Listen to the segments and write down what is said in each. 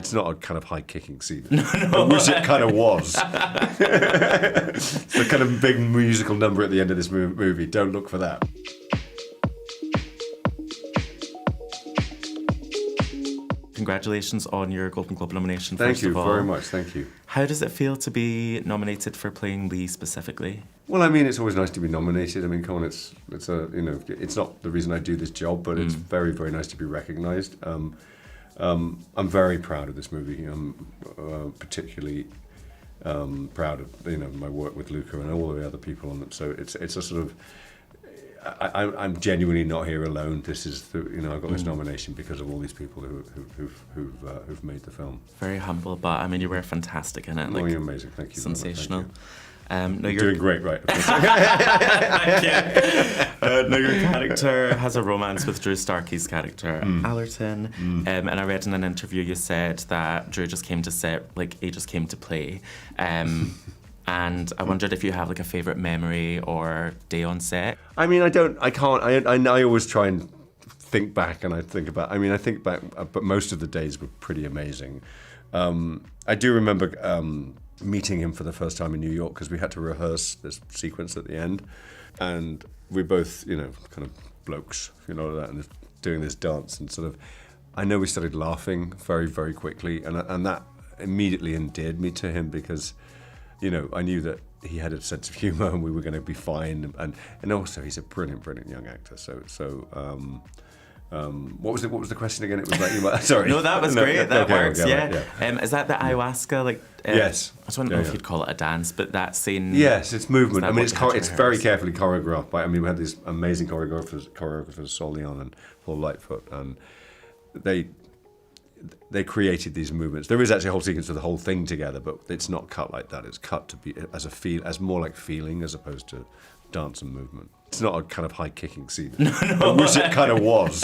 It's not a kind of high-kicking scene. No. I wish it kind of was. It's the kind of big musical number at the end of this movie. Don't look for that. Congratulations on your Golden Globe nomination, first of all. Thank you very much, thank you. How does it feel to be nominated for playing Lee specifically? Well, I mean, it's always nice to be nominated. I mean, come on, it's not the reason I do this job, but it's very, very nice to be recognised. I'm very proud of this movie. I'm particularly proud of my work with Luca and all of the other people on it. So it's a sort of. I'm genuinely not here alone. This is I got this nomination because of all these people who've made the film. Very humble, but I mean you were fantastic in it. Like, you're amazing. Thank you. Sensational. You're doing great, right? Thank you. Now your character has a romance with Drew Starkey's character, Allerton. And I read in an interview you said that Drew just came to set, like he just came to play. And I wondered if you have like a favourite memory or day on set. I mean, I always try and think back, and I think back, but most of the days were pretty amazing. I do remember meeting him for the first time in New York because we had to rehearse this sequence at the end, and we both, kind of blokes, and doing this dance, and sort of, I know we started laughing very, very quickly, and that immediately endeared me to him because. I knew that he had a sense of humour and we were going to be fine, and also he's a brilliant, brilliant young actor. So what was the question again? It was like sorry. No, that was great. That works. Okay, yeah. Right. Is that the ayahuasca? Yes. I don't know if you'd call it a dance, but that scene. Yes, it's movement. I mean, it's very carefully choreographed. We had these amazing choreographers Sol Leon and Paul Lightfoot, and they created these movements. There is actually a whole sequence of the whole thing together, but it's not cut like that. It's cut to be as more like feeling as opposed to dance and movement. It's not a kind of high-kicking scene. No. I wish it kind of was.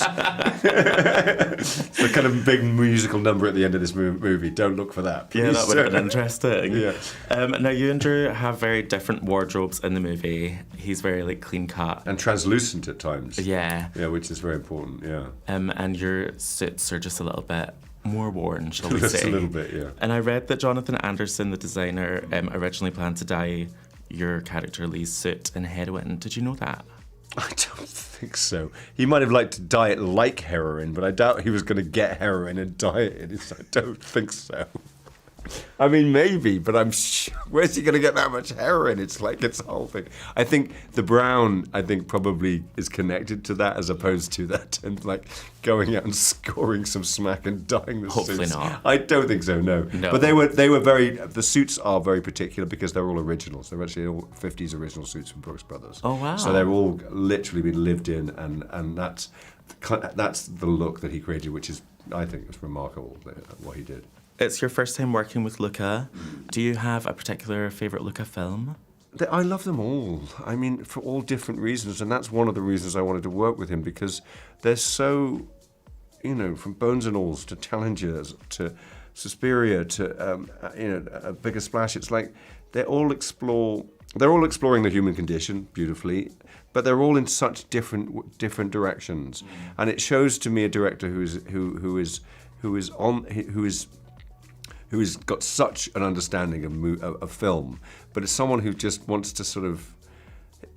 It's the kind of big musical number at the end of this movie. Don't look for that. Please. Yeah, that would have been interesting. Yeah. Now you and Drew have very different wardrobes in the movie. He's very clean cut and translucent at times. Yeah. Yeah, which is very important. Yeah. And your suits are just a little bit more worn, shall we Just say. a little bit, yeah. And I read that Jonathan Anderson, the designer, originally planned to dye your character Lee's suit in heroin. Did you know that? I don't think so. He might have liked to dye it like heroin, but I doubt he was going to get heroin and dye it in. I don't think so. I mean, maybe, but I'm sure. Where's he going to get that much heroin? It's a whole thing. I think the brown, probably is connected to that as opposed to that and going out and scoring some smack and dyeing the suits. Hopefully not. I don't think so, no. But they were the suits are very particular because they're all originals. They're actually all 50s original suits from Brooks Brothers. Oh, wow. So they're all literally been lived in, and that's the look that he created, which is, I think, was remarkable, what he did. It's your first time working with Luca. Do you have a particular favourite Luca film? I love them all. I mean, for all different reasons, and that's one of the reasons I wanted to work with him, because they're so, from Bones and Alls to Challengers to Suspiria to, A Bigger Splash. It's like they're all exploring the human condition beautifully, but they're all in such different directions, and it shows to me a director who's got such an understanding of film, but as someone who just wants to sort of,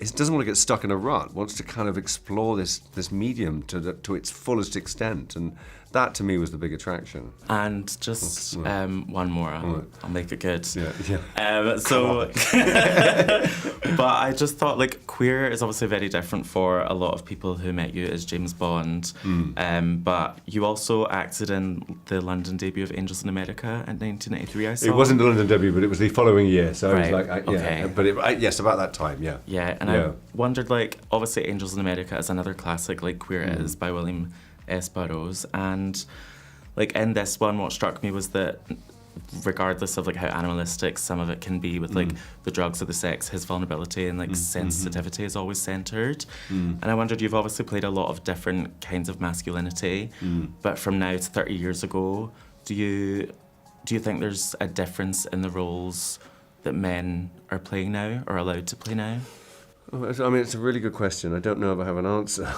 doesn't want to get stuck in a rut, wants to kind of explore this medium to its fullest extent, and that to me was the big attraction. And just one more, I'll make it good. Yeah. But I just thought, queer is obviously very different for a lot of people who met you as James Bond. But you also acted in the London debut of Angels in America in 1993, I saw. It wasn't the London debut, but it was the following year. So right. I was okay. Yes, about that time, yeah. Yeah, and I wondered, obviously Angels in America is another classic, Queer Is, by William S. Burroughs, and in this one, what struck me was that regardless of how animalistic some of it can be with the drugs or the sex, his vulnerability and sensitivity is always centered. And I wondered, you've obviously played a lot of different kinds of masculinity, but from now to 30 years ago, do you think there's a difference in the roles that men are playing now or allowed to play now? I mean, it's a really good question. I don't know if I have an answer.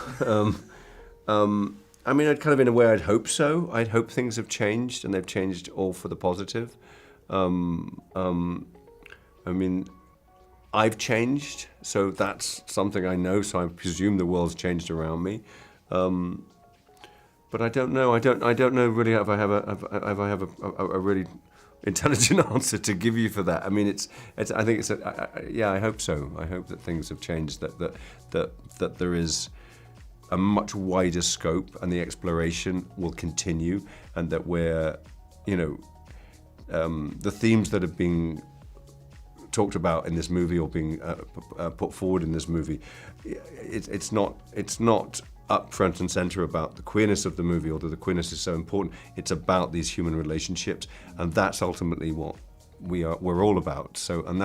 I mean, kind of in a way, I'd hope so. I'd hope things have changed, and they've changed all for the positive. I mean, I've changed, so that's something I know. So I presume the world's changed around me. But I don't know. I don't know really if I have a really intelligent answer to give you for that. I mean, I think yeah. I hope so. I hope that things have changed. That there is a much wider scope, and the exploration will continue, and that we're, the themes that are being talked about in this movie or being put forward in this movie, it's not up front and center about the queerness of the movie, although the queerness is so important. It's about these human relationships, and that's ultimately what we're all about. So, and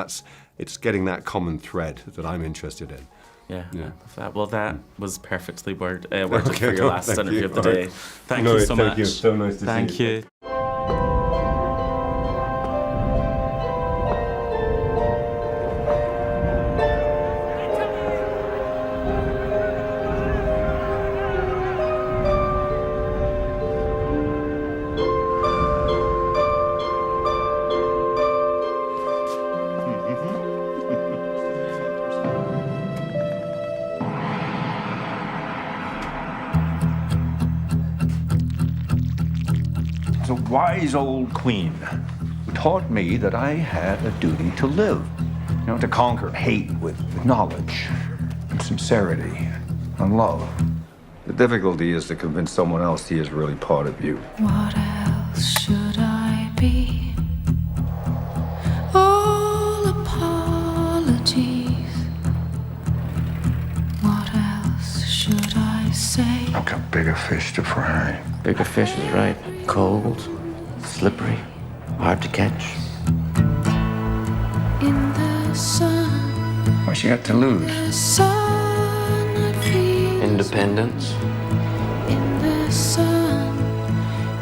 it's getting that common thread that I'm interested in. Yeah. Well, that was perfectly worded for your last interview of the day. Right. Thank you so much. Thank you. So nice to see you. Thank you. A wise old queen who taught me that I had a duty to live, to conquer hate with knowledge and sincerity and love. The difficulty is to convince someone else he is really part of you. What else should I be? All apologies. What else should I say? I've got bigger fish to fry. Bigger fish is right. Cold, slippery, hard to catch. In the sun, What's she got to lose? the sun I feel. Independence. In the sun,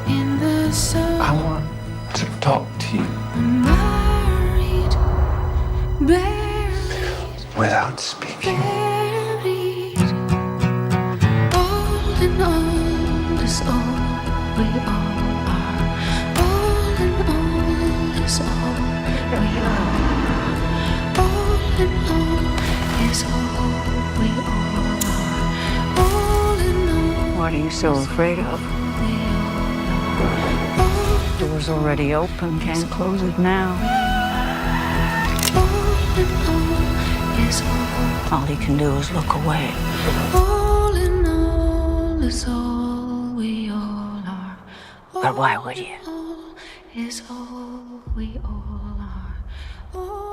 in the sun. I want to talk to you I'm married, buried, without speaking. buried. All in all is all we all are. All in all is all we are. All in all is all we all are. All in all. What are you so afraid of? We all are. Door's already open, can't close it now. All in all is all. All you can do is look away. All in all is all we all are. But why would you? All is all we all are. All